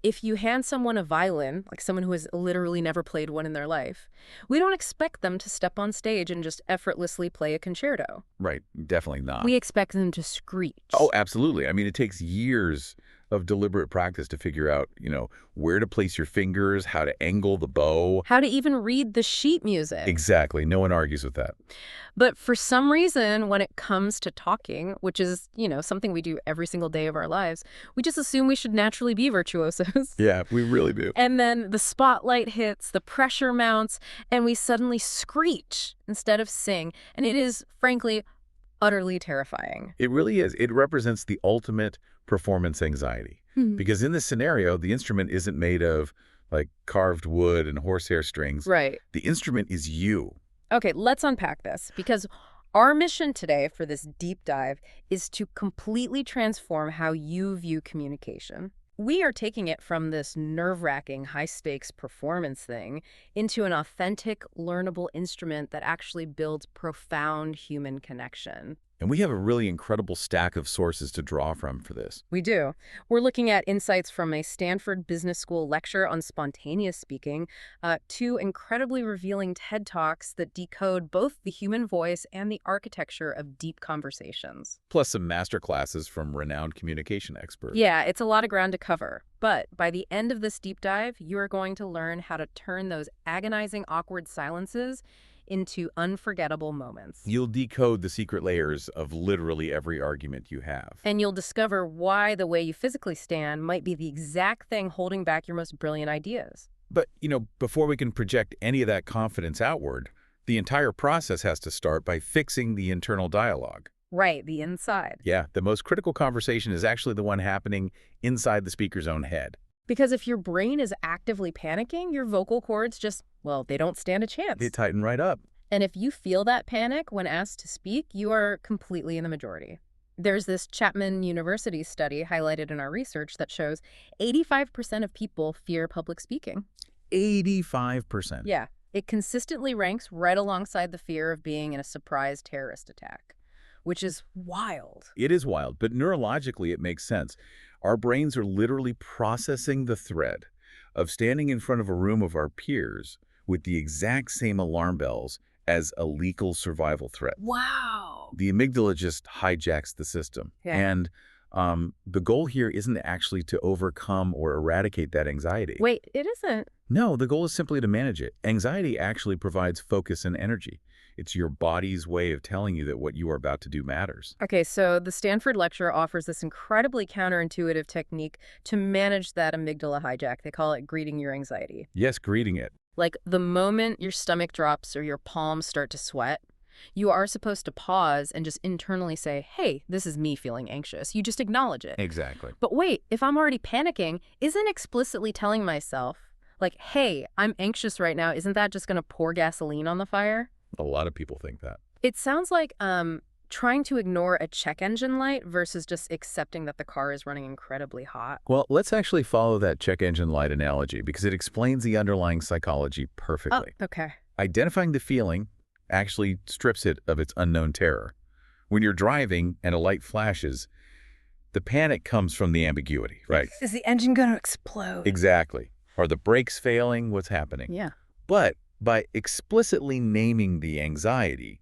If you hand someone a violin, like someone who has literally never played one in their life, we don't expect them to step on stage and just effortlessly play a concerto. Right. Definitely not. We expect them to screech. Oh, absolutely. I mean, it takes years of deliberate practice to figure out, where to place your fingers, how to angle the bow. How to even read the sheet music. Exactly. No one argues with that. But for some reason, when it comes to talking, which is, something we do every single day of our lives, we just assume we should naturally be virtuosos. Yeah, we really do. And then the spotlight hits, the pressure mounts, and we suddenly screech instead of sing. And it is, frankly, utterly terrifying. It really is. It represents the ultimate performance anxiety. Because in this scenario, the instrument isn't made of, like, carved wood and horsehair strings. Right. The instrument is you. Okay, let's unpack this, because our mission today for this deep dive is to completely transform how you view communication. We are taking it from this nerve-wracking, high-stakes performance thing into an authentic, learnable instrument that actually builds profound human connection. And we have a really incredible stack of sources to draw from for this. We do. We're looking at insights from a Stanford Business School lecture on spontaneous speaking, two incredibly revealing TED Talks that decode both the human voice and the architecture of deep conversations. Plus some master classes from renowned communication experts. Yeah, it's a lot of ground to cover. But by the end of this deep dive, you are going to learn how to turn those agonizing, awkward silences into unforgettable moments. You'll decode the secret layers of literally every argument you have. And you'll discover why the way you physically stand might be the exact thing holding back your most brilliant ideas. But, before we can project any of that confidence outward, the entire process has to start by fixing the internal dialogue. Right, the inside. Yeah, the most critical conversation is actually the one happening inside the speaker's own head. Because if your brain is actively panicking, your vocal cords just, they don't stand a chance. They tighten right up. And if you feel that panic when asked to speak, you are completely in the majority. There's this Chapman University study highlighted in our research that shows 85% of people fear public speaking. 85%. Yeah, it consistently ranks right alongside the fear of being in a surprise terrorist attack, which is wild. It is wild, but neurologically it makes sense. Our brains are literally processing the threat of standing in front of a room of our peers with the exact same alarm bells as a lethal survival threat. Wow. The amygdala just hijacks the system. Yeah. And the goal here isn't actually to overcome or eradicate that anxiety. Wait, it isn't. No, the goal is simply to manage it. Anxiety actually provides focus and energy. It's your body's way of telling you that what you are about to do matters. Okay, so the Stanford lecture offers this incredibly counterintuitive technique to manage that amygdala hijack. They call it greeting your anxiety. Yes, greeting it. Like the moment your stomach drops or your palms start to sweat, you are supposed to pause and just internally say, hey, this is me feeling anxious. You just acknowledge it. Exactly. But wait, if I'm already panicking, isn't explicitly telling myself, like, hey, I'm anxious right now, isn't that just going to pour gasoline on the fire? A lot of people think that. It sounds like trying to ignore a check engine light versus just accepting that the car is running incredibly hot. Well, let's actually follow that check engine light analogy because it explains the underlying psychology perfectly. Oh, okay. Identifying the feeling actually strips it of its unknown terror. When you're driving and a light flashes, the panic comes from the ambiguity, right? Is the engine going to explode? Exactly. Are the brakes failing? What's happening? Yeah. But by explicitly naming the anxiety,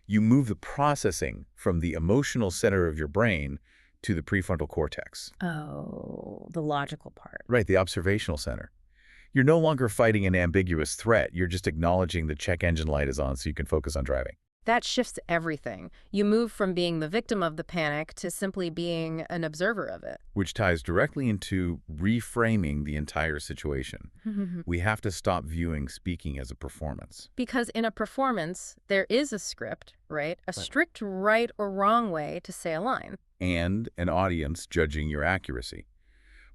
you move the processing from the emotional center of your brain to the prefrontal cortex. Oh, the logical part. Right, the observational center. You're no longer fighting an ambiguous threat. You're just acknowledging the check engine light is on so you can focus on driving. That shifts everything. You move from being the victim of the panic to simply being an observer of it. Which ties directly into reframing the entire situation. We have to stop viewing speaking as a performance. Because in a performance, there is a script, right? A strict right or wrong way to say a line. And an audience judging your accuracy.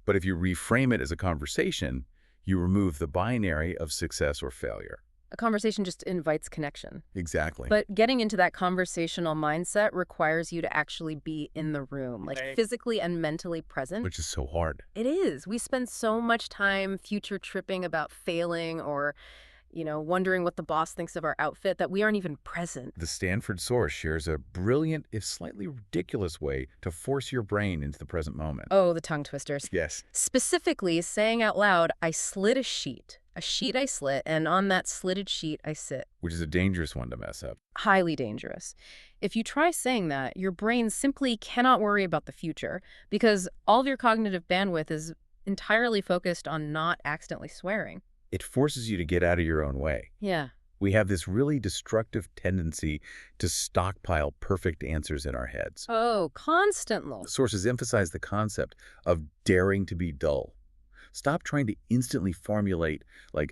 But if you reframe it as a conversation, you remove the binary of success or failure. A conversation just invites connection. Exactly. But getting into that conversational mindset requires you to actually be in the room, like physically and mentally present. Which is so hard. It is. We spend so much time future tripping about failing or, wondering what the boss thinks of our outfit, that we aren't even present. The Stanford source shares a brilliant, if slightly ridiculous way to force your brain into the present moment. Oh, the tongue twisters. Yes. Specifically, saying out loud, I slit a sheet. A sheet I slit, and on that slitted sheet I sit. Which is a dangerous one to mess up. Highly dangerous. If you try saying that, your brain simply cannot worry about the future because all of your cognitive bandwidth is entirely focused on not accidentally swearing. It forces you to get out of your own way. Yeah. We have this really destructive tendency to stockpile perfect answers in our heads. Oh, constantly. The sources emphasize the concept of daring to be dull. Stop trying to instantly formulate, like,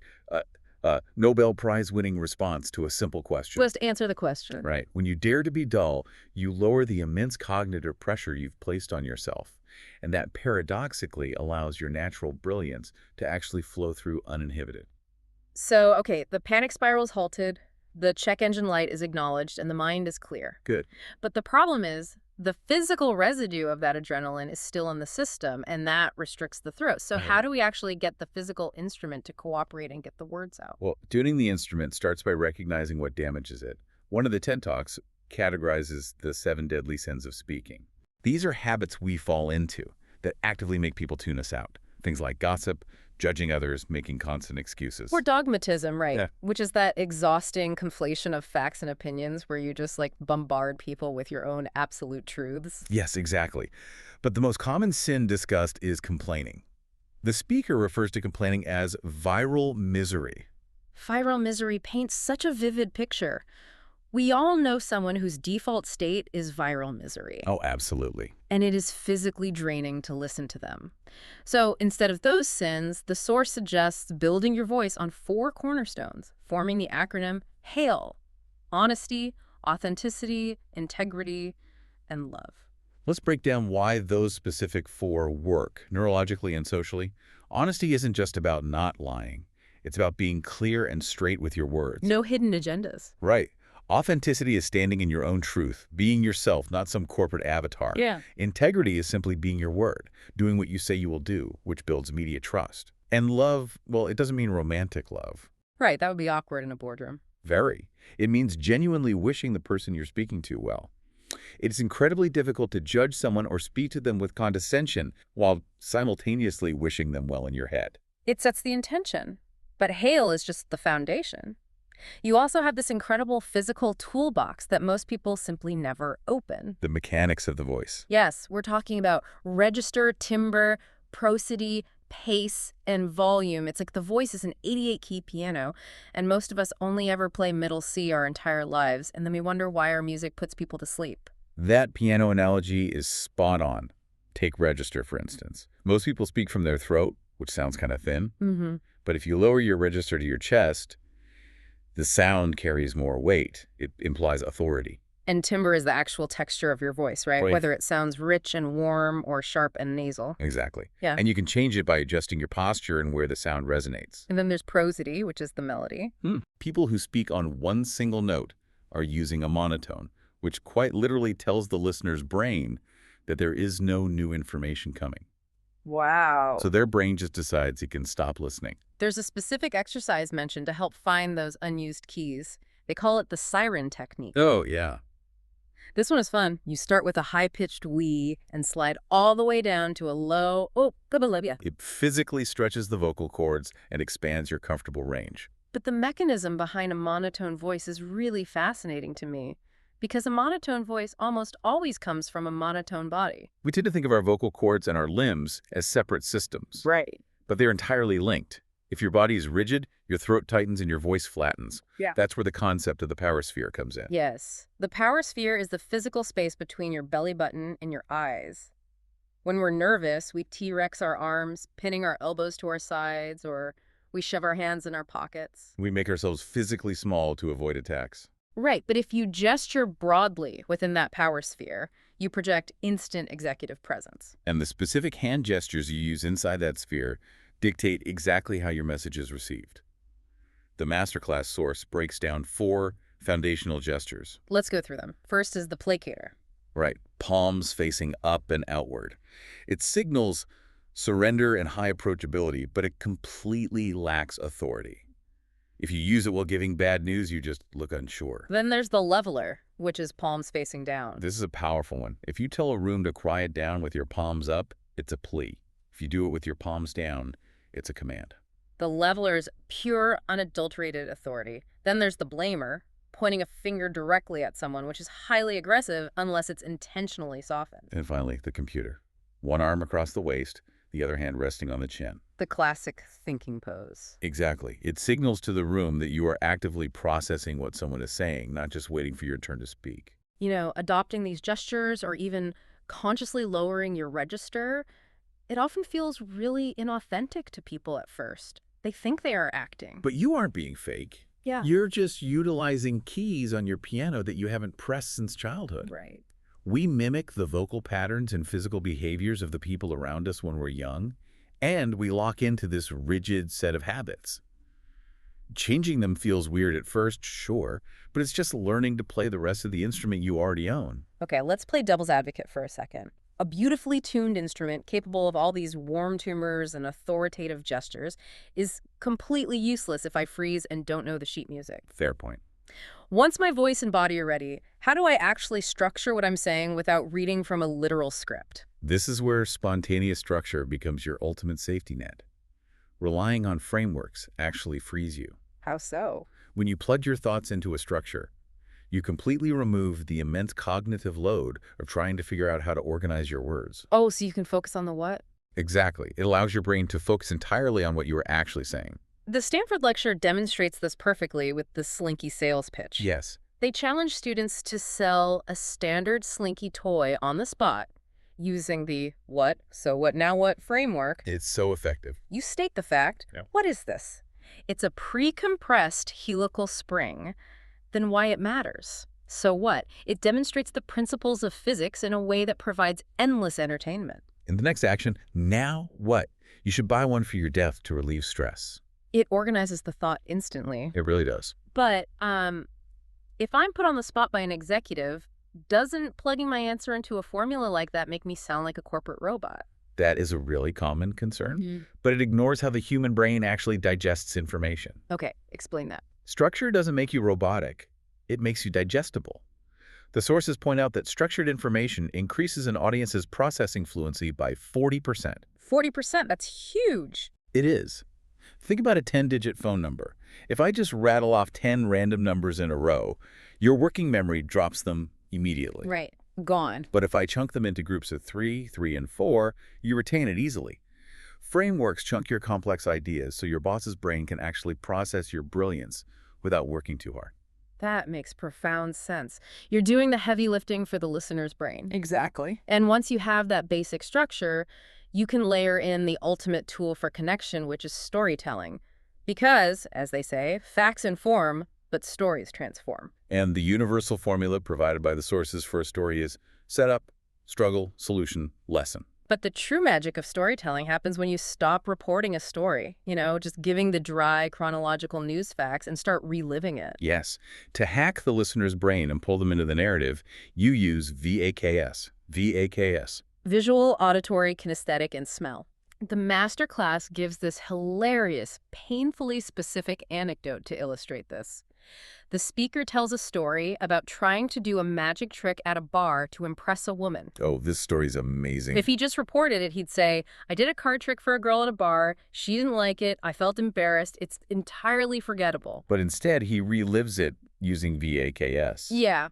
a Nobel Prize-winning response to a simple question. Just answer the question. Right. When you dare to be dull, you lower the immense cognitive pressure you've placed on yourself. And that paradoxically allows your natural brilliance to actually flow through uninhibited. So, okay, the panic spiral is halted, the check engine light is acknowledged, and the mind is clear. Good. But the problem is the physical residue of that adrenaline is still in the system, and that restricts the throat. So how do we actually get the physical instrument to cooperate and get the words out? Well, tuning the instrument starts by recognizing what damages it. One of the TED Talks categorizes the 7 deadly sins of speaking. These are habits we fall into that actively make people tune us out. Things like gossip, judging others, making constant excuses. Or dogmatism, right? Yeah. Which is that exhausting conflation of facts and opinions where you just bombard people with your own absolute truths. Yes, exactly. But the most common sin discussed is complaining. The speaker refers to complaining as viral misery. Viral misery paints such a vivid picture. We all know someone whose default state is viral misery. Oh, absolutely. And it is physically draining to listen to them. So instead of those sins, the source suggests building your voice on 4 cornerstones, forming the acronym HAIL: honesty, authenticity, integrity, and love. Let's break down why those specific 4 work, neurologically and socially. Honesty isn't just about not lying. It's about being clear and straight with your words. No hidden agendas. Right. Authenticity is standing in your own truth, being yourself, not some corporate avatar. Yeah. Integrity is simply being your word, doing what you say you will do, which builds immediate trust. And love, well, it doesn't mean romantic love. Right, that would be awkward in a boardroom. Very. It means genuinely wishing the person you're speaking to well. It's incredibly difficult to judge someone or speak to them with condescension while simultaneously wishing them well in your head. It sets the intention, but hail is just the foundation. You also have this incredible physical toolbox that most people simply never open. The mechanics of the voice. Yes, we're talking about register, timbre, prosody, pace, and volume. It's like the voice is an 88-key piano, and most of us only ever play middle C our entire lives, and then we wonder why our music puts people to sleep. That piano analogy is spot on. Take register, for instance. Most people speak from their throat, which sounds kind of thin. Mm-hmm. But if you lower your register to your chest, the sound carries more weight. It implies authority. And timbre is the actual texture of your voice, right? Right. Whether it sounds rich and warm or sharp and nasal. Exactly. Yeah. And you can change it by adjusting your posture and where the sound resonates. And then there's prosody, which is the melody. People who speak on one single note are using a monotone, which quite literally tells the listener's brain that there is no new information coming. Wow. So their brain just decides it can stop listening. There's a specific exercise mentioned to help find those unused keys. They call it the siren technique. Oh, yeah. This one is fun. You start with a high-pitched wee and slide all the way down to a low, oh, kabalabia. It physically stretches the vocal cords and expands your comfortable range. But the mechanism behind a monotone voice is really fascinating to me, because a monotone voice almost always comes from a monotone body. We tend to think of our vocal cords and our limbs as separate systems. Right. But they're entirely linked. If your body is rigid, your throat tightens and your voice flattens. Yeah. That's where the concept of the power sphere comes in. Yes. The power sphere is the physical space between your belly button and your eyes. When we're nervous, we T-rex our arms, pinning our elbows to our sides, or we shove our hands in our pockets. We make ourselves physically small to avoid attacks. Right, but if you gesture broadly within that power sphere, you project instant executive presence. And the specific hand gestures you use inside that sphere dictate exactly how your message is received. The masterclass source breaks down 4 foundational gestures. Let's go through them. First is the placator. Right, palms facing up and outward. It signals surrender and high approachability, but it completely lacks authority. If you use it while giving bad news, you just look unsure. Then there's the leveler, which is palms facing down. This is a powerful one. If you tell a room to quiet down with your palms up, it's a plea. If you do it with your palms down, it's a command. The leveler's pure, unadulterated authority. Then there's the blamer, pointing a finger directly at someone, which is highly aggressive unless it's intentionally softened. And finally, the computer. One arm across the waist, the other hand resting on the chin. The classic thinking pose. Exactly. It signals to the room that you are actively processing what someone is saying, not just waiting for your turn to speak. You know, adopting these gestures or even consciously lowering your register, it often feels really inauthentic to people at first. They think they are acting. But you aren't being fake. Yeah. You're just utilizing keys on your piano that you haven't pressed since childhood. Right. We mimic the vocal patterns and physical behaviors of the people around us when we're young, and we lock into this rigid set of habits. Changing them feels weird at first, sure, but it's just learning to play the rest of the instrument you already own. Okay, let's play devil's advocate for a second. A beautifully tuned instrument capable of all these warm timers and authoritative gestures is completely useless if I freeze and don't know the sheet music. Fair point. Once my voice and body are ready, how do I actually structure what I'm saying without reading from a literal script? This is where spontaneous structure becomes your ultimate safety net. Relying on frameworks actually frees you. How so? When you plug your thoughts into a structure, you completely remove the immense cognitive load of trying to figure out how to organize your words. Oh, so you can focus on the what? Exactly. It allows your brain to focus entirely on what you are actually saying. The Stanford lecture demonstrates this perfectly with the Slinky sales pitch. Yes. They challenge students to sell a standard Slinky toy on the spot using the what, so what, now what framework. It's so effective. You state the fact. Yeah. What is this? It's a pre-compressed helical spring. Then why it matters? So what? It demonstrates the principles of physics in a way that provides endless entertainment. In the next action, now what? You should buy one for your desk to relieve stress. It organizes the thought instantly. It really does. But if I'm put on the spot by an executive, doesn't plugging my answer into a formula like that make me sound like a corporate robot? That is a really common concern, but it ignores how the human brain actually digests information. Okay, explain that. Structure doesn't make you robotic. It makes you digestible. The sources point out that structured information increases an audience's processing fluency by 40%. 40%, that's huge. It is. Think about a 10-digit phone number. If I just rattle off 10 random numbers in a row, your working memory drops them immediately. Right, gone. But if I chunk them into groups of 3, 3, and 4, you retain it easily. Frameworks chunk your complex ideas so your boss's brain can actually process your brilliance without working too hard. That makes profound sense. You're doing the heavy lifting for the listener's brain. Exactly. And once you have that basic structure, you can layer in the ultimate tool for connection, which is storytelling. Because, as they say, facts inform, but stories transform. And the universal formula provided by the sources for a story is setup, struggle, solution, lesson. But the true magic of storytelling happens when you stop reporting a story, just giving the dry chronological news facts and start reliving it. Yes. To hack the listener's brain and pull them into the narrative, you use VAKS. VAKS. Visual, auditory, kinesthetic, and smell. The masterclass gives this hilarious, painfully specific anecdote to illustrate this. The speaker tells a story about trying to do a magic trick at a bar to impress a woman. Oh, this story's amazing. If he just reported it, he'd say, I did a card trick for a girl at a bar. She didn't like it. I felt embarrassed. It's entirely forgettable. But instead, he relives it using VAKS. Yeah.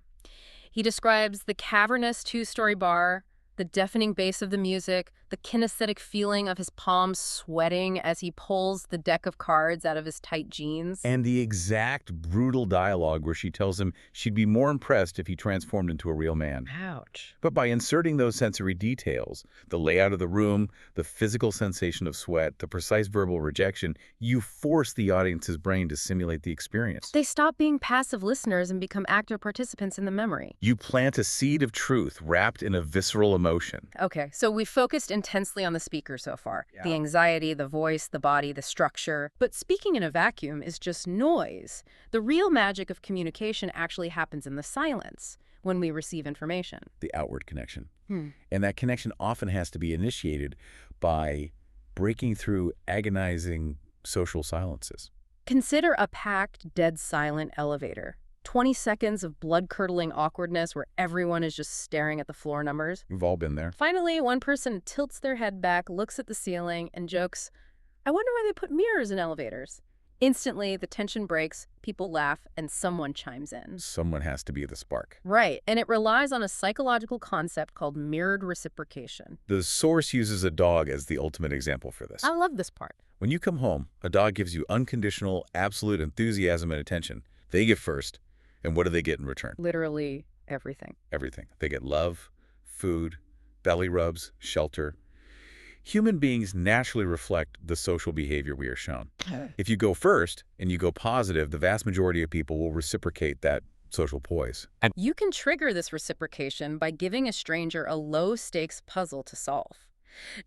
He describes the cavernous two-story bar, the deafening bass of the music, the kinesthetic feeling of his palms sweating as he pulls the deck of cards out of his tight jeans. And the exact brutal dialogue where she tells him she'd be more impressed if he transformed into a real man. Ouch. But by inserting those sensory details, the layout of the room, the physical sensation of sweat, the precise verbal rejection, you force the audience's brain to simulate the experience. They stop being passive listeners and become active participants in the memory. You plant a seed of truth wrapped in a visceral emotion. Okay, so we focused intensely on the speaker so far. The anxiety, the voice, the body, the structure. But speaking in a vacuum is just noise. The real magic of communication actually happens in the silence when we receive information. The outward connection. And that connection often has to be initiated by breaking through agonizing social silences. Consider a packed, dead silent elevator. 20 seconds of blood-curdling awkwardness where everyone is just staring at the floor numbers. We've all been there. Finally, one person tilts their head back, looks at the ceiling, and jokes, "I wonder why they put mirrors in elevators." Instantly, the tension breaks, people laugh, and someone chimes in. Someone has to be the spark. Right, and it relies on a psychological concept called mirrored reciprocation. The source uses a dog as the ultimate example for this. I love this part. When you come home, a dog gives you unconditional, absolute enthusiasm and attention. They give first, and what do they get in return? Literally everything. Everything. They get love, food, belly rubs, shelter. Human beings naturally reflect the social behavior we are shown. If you go first and you go positive, the vast majority of people will reciprocate that social poise. You can trigger this reciprocation by giving a stranger a low-stakes puzzle to solve.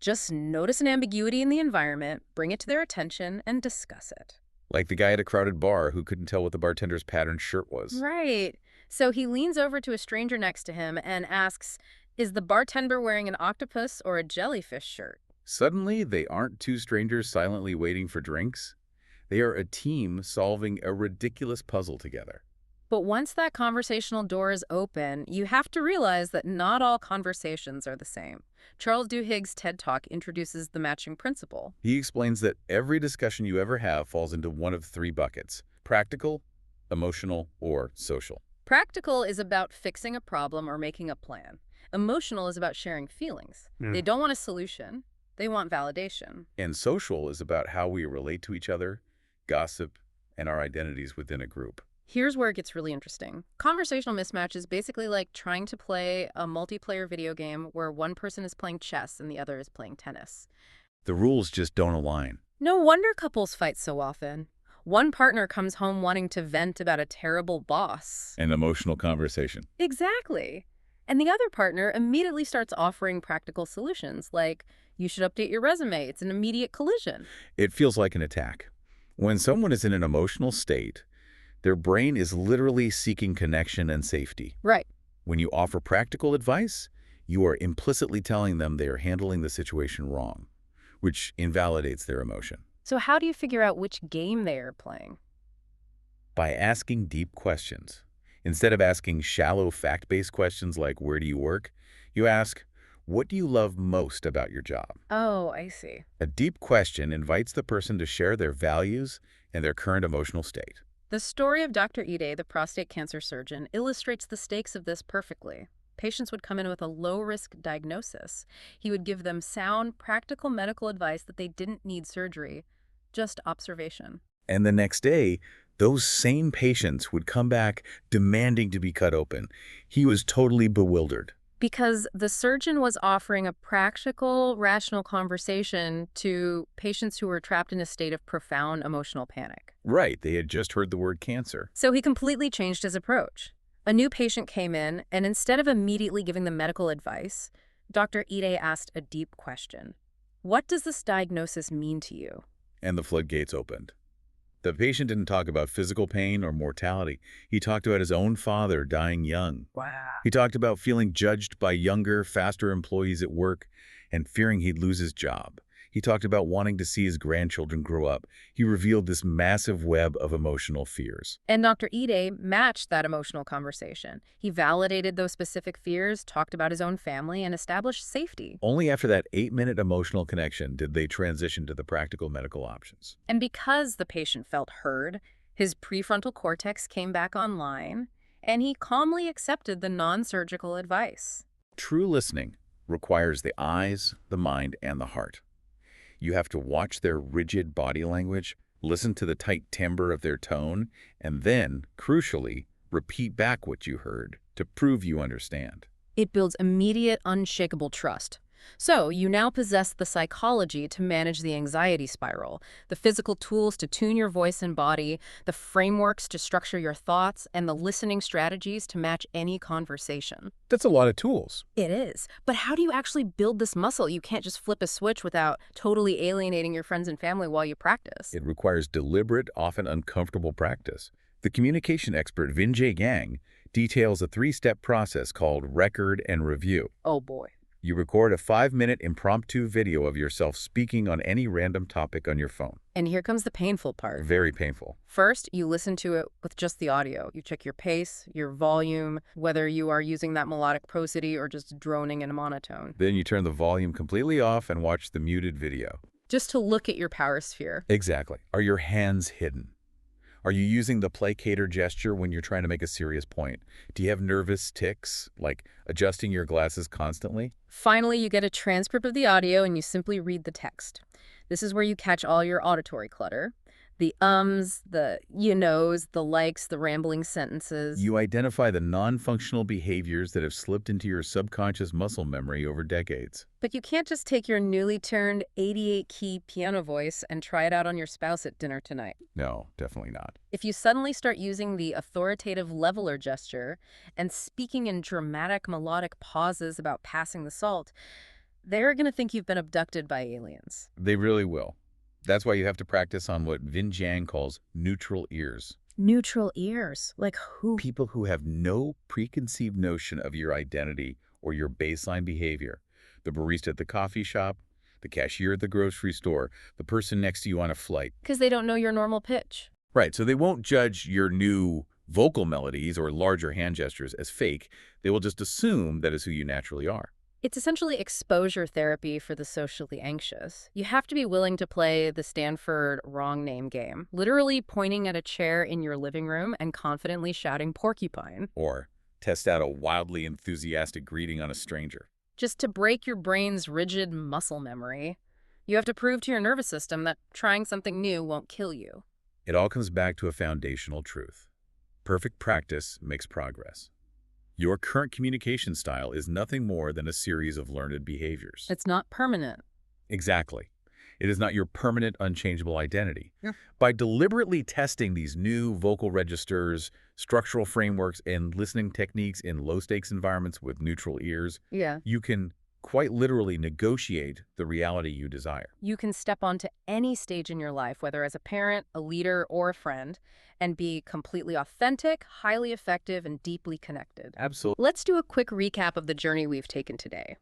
Just notice an ambiguity in the environment, bring it to their attention, and discuss it. Like the guy at a crowded bar who couldn't tell what the bartender's patterned shirt was. Right. So he leans over to a stranger next to him and asks, "Is the bartender wearing an octopus or a jellyfish shirt?" Suddenly, they aren't two strangers silently waiting for drinks. They are a team solving a ridiculous puzzle together. But once that conversational door is open, you have to realize that not all conversations are the same. Charles Duhigg's TED Talk introduces the matching principle. He explains that every discussion you ever have falls into one of three buckets: practical, emotional, or social. Practical is about fixing a problem or making a plan. Emotional is about sharing feelings. They don't want a solution. They want validation. And social is about how we relate to each other, gossip, and our identities within a group. Here's where it gets really interesting. Conversational mismatch is basically like trying to play a multiplayer video game where one person is playing chess and the other is playing tennis. The rules just don't align. No wonder couples fight so often. One partner comes home wanting to vent about a terrible boss. An emotional conversation. Exactly. And the other partner immediately starts offering practical solutions, like, "You should update your resume. It's an immediate collision." It feels like an attack. When someone is in an emotional state, their brain is literally seeking connection and safety. Right. When you offer practical advice, you are implicitly telling them they are handling the situation wrong, which invalidates their emotion. So how do you figure out which game they are playing? By asking deep questions. Instead of asking shallow fact-based questions like, "Where do you work?" you ask, "What do you love most about your job?" Oh, I see. A deep question invites the person to share their values and their current emotional state. The story of Dr. Ide, the prostate cancer surgeon, illustrates the stakes of this perfectly. Patients would come in with a low-risk diagnosis. He would give them sound, practical medical advice that they didn't need surgery, just observation. And the next day, those same patients would come back demanding to be cut open. He was totally bewildered. Because the surgeon was offering a practical, rational conversation to patients who were trapped in a state of profound emotional panic. Right, they had just heard the word cancer. So he completely changed his approach. A new patient came in, and instead of immediately giving them medical advice, Dr. Ide asked a deep question. "What does this diagnosis mean to you?" And the floodgates opened. The patient didn't talk about physical pain or mortality. He talked about his own father dying young. Wow. He talked about feeling judged by younger, faster employees at work and fearing he'd lose his job. He talked about wanting to see his grandchildren grow up. He revealed this massive web of emotional fears. And Dr. Ide matched that emotional conversation. He validated those specific fears, talked about his own family, and established safety. Only after that 8-minute emotional connection did they transition to the practical medical options. And because the patient felt heard, his prefrontal cortex came back online, and he calmly accepted the non-surgical advice. True listening requires the eyes, the mind, and the heart. You have to watch their rigid body language, listen to the tight timbre of their tone, and then, crucially, repeat back what you heard to prove you understand. It builds immediate, unshakable trust. So you now possess the psychology to manage the anxiety spiral, the physical tools to tune your voice and body, the frameworks to structure your thoughts, and the listening strategies to match any conversation. That's a lot of tools. It is. But how do you actually build this muscle? You can't just flip a switch without totally alienating your friends and family while you practice. It requires deliberate, often uncomfortable practice. The communication expert Vijay Gang details a 3-step process called record and review. Oh boy. You record a 5-minute impromptu video of yourself speaking on any random topic on your phone. And here comes the painful part. Very painful. First, you listen to it with just the audio. You check your pace, your volume, whether you are using that melodic prosody or just droning in a monotone. Then you turn the volume completely off and watch the muted video. Just to look at your power sphere. Exactly. Are your hands hidden? Are you using the placator gesture when you're trying to make a serious point? Do you have nervous tics, like adjusting your glasses constantly? Finally, you get a transcript of the audio and you simply read the text. This is where you catch all your auditory clutter. The ums, the you knows, the likes, the rambling sentences. You identify the non-functional behaviors that have slipped into your subconscious muscle memory over decades. But you can't just take your newly turned 88-key piano voice and try it out on your spouse at dinner tonight. No, definitely not. If you suddenly start using the authoritative leveler gesture and speaking in dramatic melodic pauses about passing the salt, they're going to think you've been abducted by aliens. They really will. That's why you have to practice on what Vin Jiang calls neutral ears. Neutral ears? Like who? People who have no preconceived notion of your identity or your baseline behavior. The barista at the coffee shop, the cashier at the grocery store, the person next to you on a flight. Because they don't know your normal pitch. Right, so they won't judge your new vocal melodies or larger hand gestures as fake. They will just assume that is who you naturally are. It's essentially exposure therapy for the socially anxious. You have to be willing to play the Stanford wrong name game, literally pointing at a chair in your living room and confidently shouting porcupine. Or test out a wildly enthusiastic greeting on a stranger. Just to break your brain's rigid muscle memory. You have to prove to your nervous system that trying something new won't kill you. It all comes back to a foundational truth. Perfect practice makes progress. Your current communication style is nothing more than a series of learned behaviors. It's not permanent. Exactly. It is not your permanent, unchangeable identity. Yeah. By deliberately testing these new vocal registers, structural frameworks, and listening techniques in low-stakes environments with neutral ears, Yeah. you can quite literally negotiate the reality you desire. You can step onto any stage in your life, whether as a parent, a leader, or a friend, and be completely authentic, highly effective, and deeply connected. Absolutely. Let's do a quick recap of the journey we've taken today.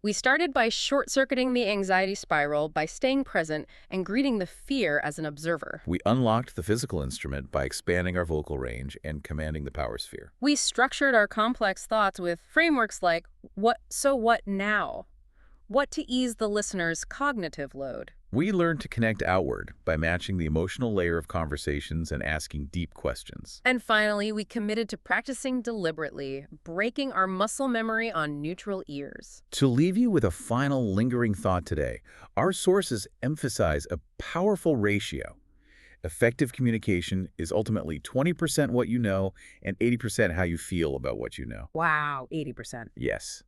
We started by short-circuiting the anxiety spiral by staying present and greeting the fear as an observer. We unlocked the physical instrument by expanding our vocal range and commanding the power sphere. We structured our complex thoughts with frameworks like, what now? What to ease the listener's cognitive load? We learned to connect outward by matching the emotional layer of conversations and asking deep questions. And finally, we committed to practicing deliberately, breaking our muscle memory on neutral ears. To leave you with a final lingering thought today, our sources emphasize a powerful ratio. Effective communication is ultimately 20% what you know and 80% how you feel about what you know. Wow, 80%. Yes.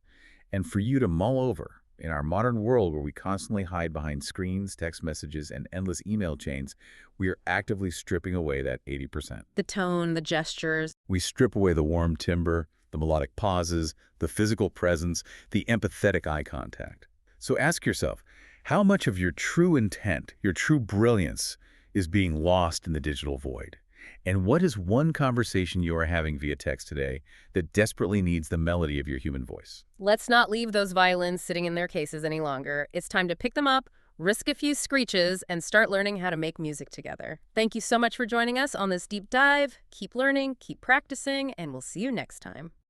And for you to mull over, in our modern world where we constantly hide behind screens, text messages, and endless email chains, we are actively stripping away that 80%. The tone, the gestures. We strip away the warm timbre, the melodic pauses, the physical presence, the empathetic eye contact. So ask yourself, how much of your true intent, your true brilliance, is being lost in the digital void? And what is one conversation you are having via text today that desperately needs the melody of your human voice? Let's not leave those violins sitting in their cases any longer. It's time to pick them up, risk a few screeches, and start learning how to make music together. Thank you so much for joining us on this deep dive. Keep learning, keep practicing, and we'll see you next time.